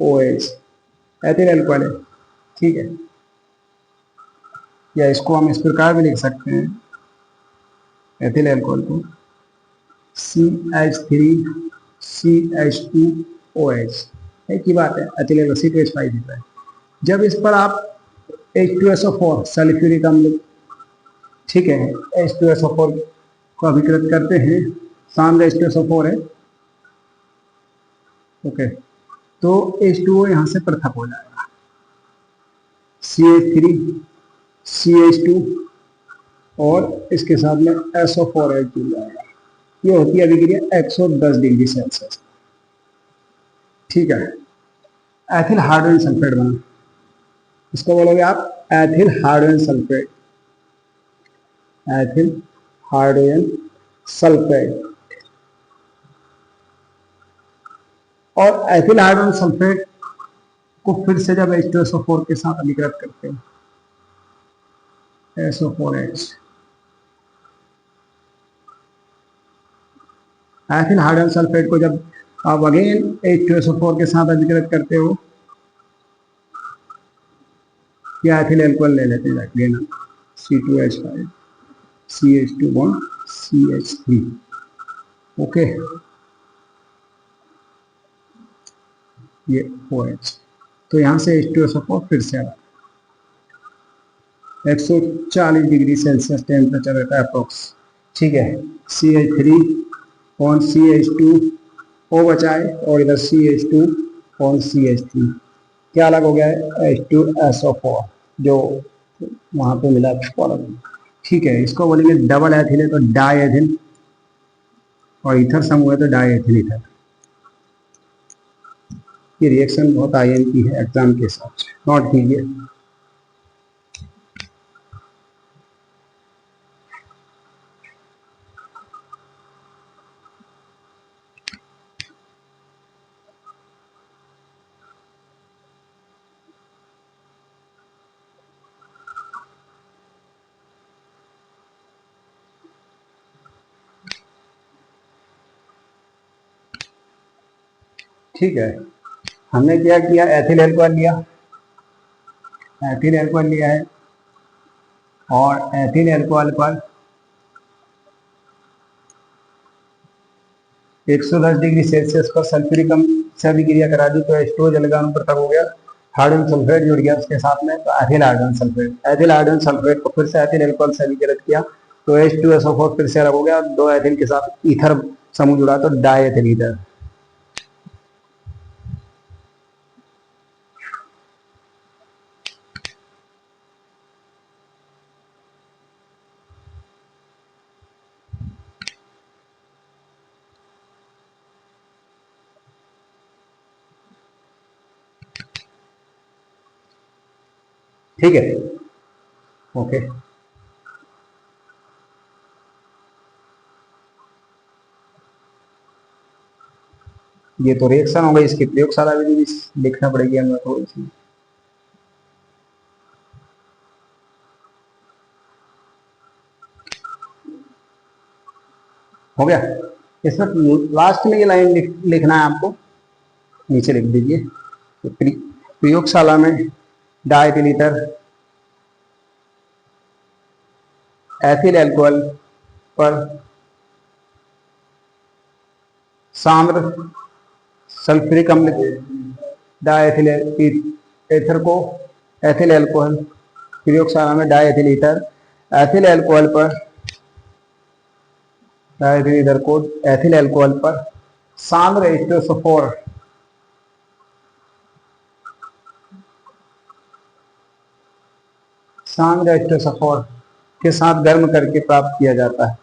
O H, ethyl alcohol है, ठीक है। या इसको हम इस प्रकार भी लिख सकते हैं, एथिल एल्कोहल को CH3CH2OH, एक ही बात है, एथिल एल्कोहल C2H5 दिख रहा है। जब इस पर आप H2SO4 सल्फ्यूरिक अम्ल, ठीक है, H2SO4 को अभिकृत करते हैं, सामने H2SO4 है, ओके, तो H2O यहाँ से पृथक हो जाएगा, CH3CH2 और इसके साथ में SO4H जुड़ जाएगा। ये होती है अभिक्रिया 110 डिग्री सेल्सियस, ठीक है। एथिल हाइड्रोजन सल्फेट बना, इसको बोलोगे आप ethyl hydrogen sulphate, ethyl hydrogen sulphate. और एथिल हाइड्रोजन सल्फेट को फिर से जब H2SO4 के साथ अभिकृत करते हैं, SO4H, एथिल हाइड्रोजन सल्फेट को जब आप अगेन H2SO4 के साथ अभिकृत करते हो, या एथिल एल्कोहल ले लेते हैं again, C2H5 CH2 bond CH3, okay, ये OH, तो यहां से H2SO4 फिर से आया, 140 डिग्री सेल्सियस टेम्परेचर रहता है अप्रोक्स, ठीक है। CH3 और CH2O बचाए और इधर CH2 और CH3, क्या अलग हो गया है, H2SO4 जो वहां पे मिला, ठीक है। इसको बोलेंगे डबल एथिल है तो डाई एथिल, और इथर समूह है तो डाई एथिल इथर। ये रिएक्शन बहुत IMP है एग्जाम के हिसाब से, नोट कीजिए। ठीक है, हमने क्या किया, एथिल एल्कोहल लिया, एथिल एल्कोहल लिया है, और एथिल एल्कोहल पर 110 डिग्री सेल्सियस पर सल्फ्यूरिक अम्ल से अभिक्रिया करा दी, तो H2O जल का अणु पृथक हो गया, हाइड्रोजन सल्फेट जुड़ गया उसके साथ में, तो ethyl hydrogen sulphate, ethyl hydrogen sulphate को फिर से एथिल एल्कोहल से अभिकृत किया, तो H2SO4 फिर से अलग हो गया, दो एथिल के साथ ईथर समूह जुड़ा तो डाई एथिल ईथर। ठीक है, ओके। ये तो रिएक्शन हो गई, इसकी प्रयोगशाला विधि भी लिखना पड़ेगी हमें थोड़ी सी। हो गया, इसमें लास्ट में ये लाइन लिखना है आपको, नीचे लिख दीजिए, प्रयोगशाला में die ethyl ether ethyl alcohol पर सांद्र सल्फ्यूरिक अम्ल डाई एथिल ईथर को एथिल एल्कोहल, प्रयोगशाला में die ethyl ether ethyl alcohol पर, डाई एथिल ईथर को एथिल एल्कोहल पर सांद्र H2SO4 सांद्र H2SO4 के साथ गर्म करके प्राप्त किया जाता है,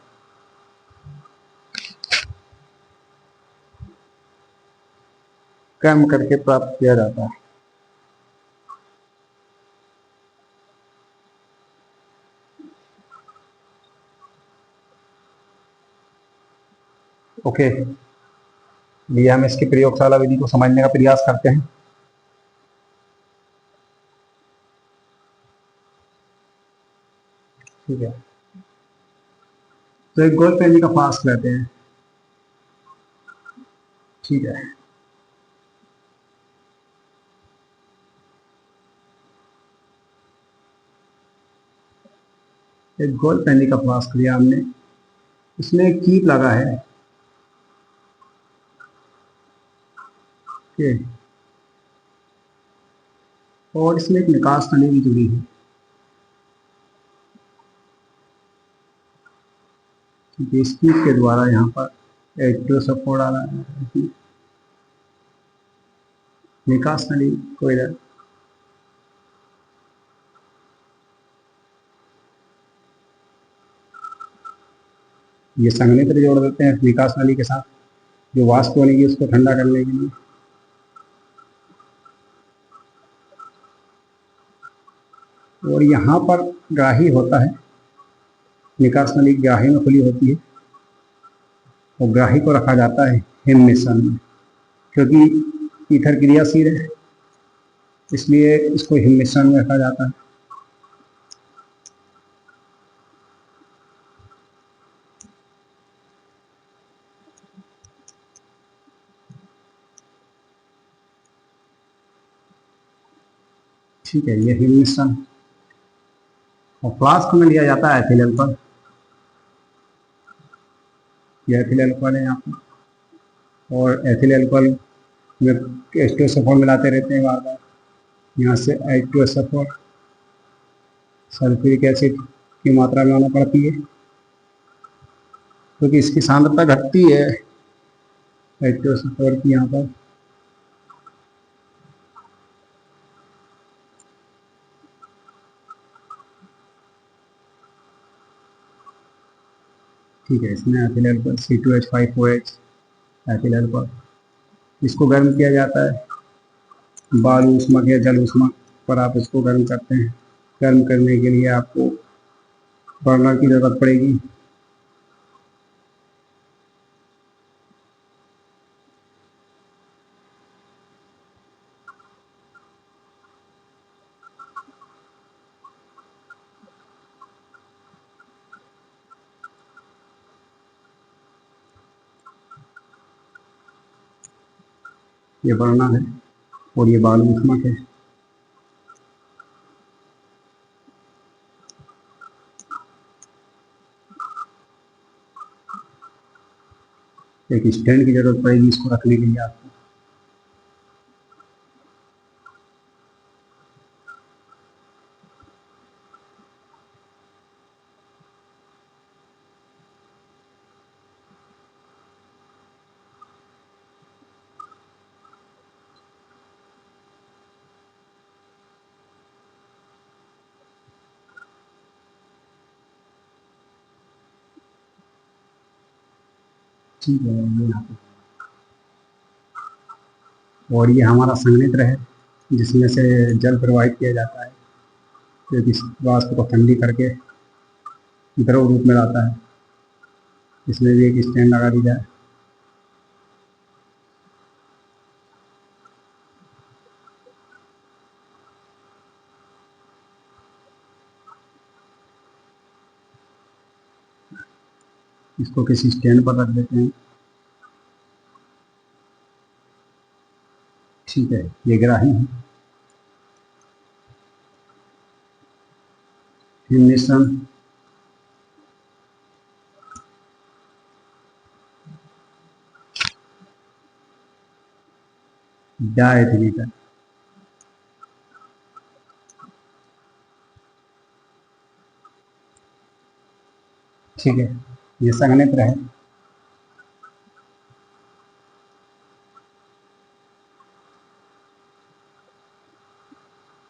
गर्म करके प्राप्त किया जाता है। ओके, ये हम इसकी प्रयोगशाला विधि को समझने का प्रयास करते हैं। ठीक है, तो एक गोल पेंजी का फास्ट लेते हैं, ठीक है। एक गोल्ड पैनी का फ्लास्क लिया हमने, इसमें एक कीप लगा है, ओके, और इसमें एक निकास नली भी जुड़ी है, क्योंकि इस कीप के द्वारा यहाँ पर एक जो सपोर्ट आ रहा है, निकास नली को इधर ये संघनित्र जोड़ देते हैं निकास नली के साथ, जो वाष्प बनेगी उसको ठंडा करने के लिए। और यहाँ पर ग्राही होता है, निकास नली ग्राही में खुली होती है, और ग्राही को रखा जाता है हिम मिश्रण में, क्योंकि ईथर क्रियाशील है इसलिए इसको हिम मिश्रण में रखा जाता है। ठीक है, ये हिम मिश्रण, और फ्लास्क में लिया जाता है एथिल एल्कोहल, ये एथिल एल्कोहल है यहाँ पर, और एथिल एल्कोहल में H2SO4 मिलाते रहते हैं बार बार, यहाँ से H2SO4 सल्फ्यूरिक एसिड की मात्रा में आना पड़ती है, क्योंकि इसकी सांद्रता घटती है H2SO4 की यहाँ पर। ठीक है, इसमें ethyl alcohol C2H5OH ethyl alcohol, इसको गर्म किया जाता है, बालू ऊष्मक या जल ऊष्मक पर आप इसको गर्म करते हैं। गर्म करने के लिए आपको बर्नर की ज़रूरत पड़ेगी। ये बर्नर है और ये बालू ऊष्मक है। एक स्टैंड की जरूरत पड़ेगी इसको रखने के लिए आपको। ठीक है, ये यहाँ पे, और ये हमारा संघनित्र है जिसमें से जल प्रवाहित किया जाता है, जो कि वाष्प को ठंडी करके द्रव रूप में लाता है। इसमें भी एक स्टैंड लगा दी जाए। इसको किसी स्टैंड पर रख देते हैं। ठीक है, ये ग्राही है, हिम मिश्रण डायथिलीटर। ठीक है, ये संघनित्र है।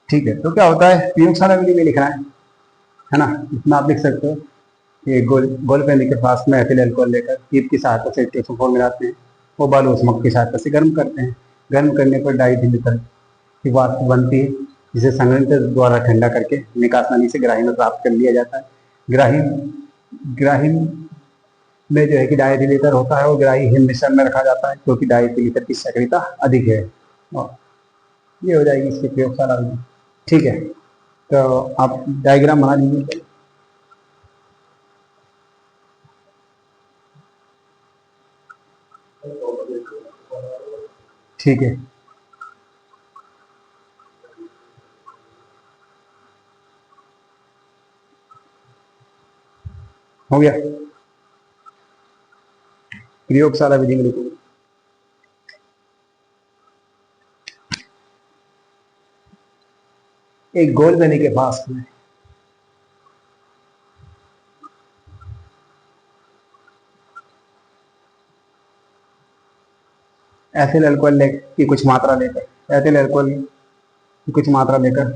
ठीक है, तो क्या होता है, प्रयोगशाला विधि में लिखना है ना, इसमें आप लिख सकते हो कि गोल पैनी के पास में एथिल अल्कोहल लेकर कीप की सहायता से H2SO4 मिलाते हैं, वो बालू ऊष्मक की सहायता से गर्म करते हैं। गर्म करने पर डाइथिलिटर की वाष्प बनती है, जिसे संघनित्र द्वारा ठंडा करके निकास नाली से ग्राही में प्राप्त कर लिया जाता है। ग्राही ग्राही में जो है कि डाइथिलिटर होता है, और ग्राही हिम मिश्रण में रखा जाता है, क्योंकि डाइथिलिटर की सक्रियता अधिक है। और ये हो जाएगी इसकी प्रयोगशाला में। ठीक है, तो आप डायग्राम बना लीजिए। ठीक है, हो गया। प्रयोगशाला विधि में लिखो एक गोल बेनी के पास में एथिल अल्कोहल की कुछ मात्रा लेकर एथिल अल्कोहल की कुछ मात्रा लेकर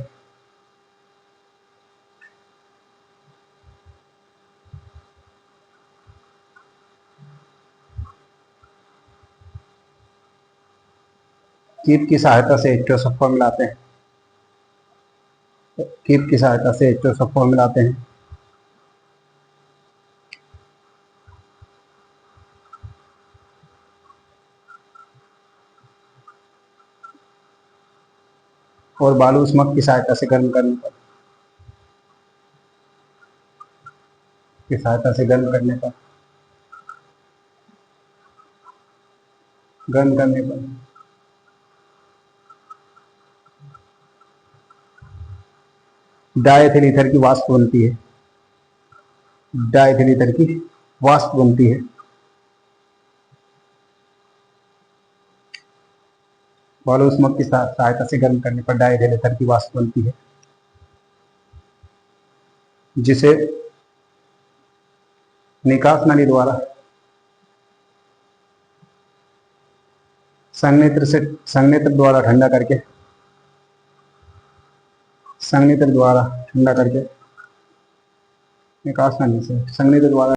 कीट की सहायता से H2SO4 मिलाते हैं। कीट की सहायता से H2SO4 मिलाते हैं। और बालू उष्मक की सहायता से गर्म करने पर गर्म करने पर डायथिल ईथर की वाष्प बनती है। डायथिल ईथर की वाष्प बनती है। बालू उष्मक की सहायता से गर्म करने पर डायथिल ईथर की वाष्प बनती है, जिसे निकास नली द्वारा संघनित्र द्वारा ठंडा करके निकास नली से संघनित्र द्वारा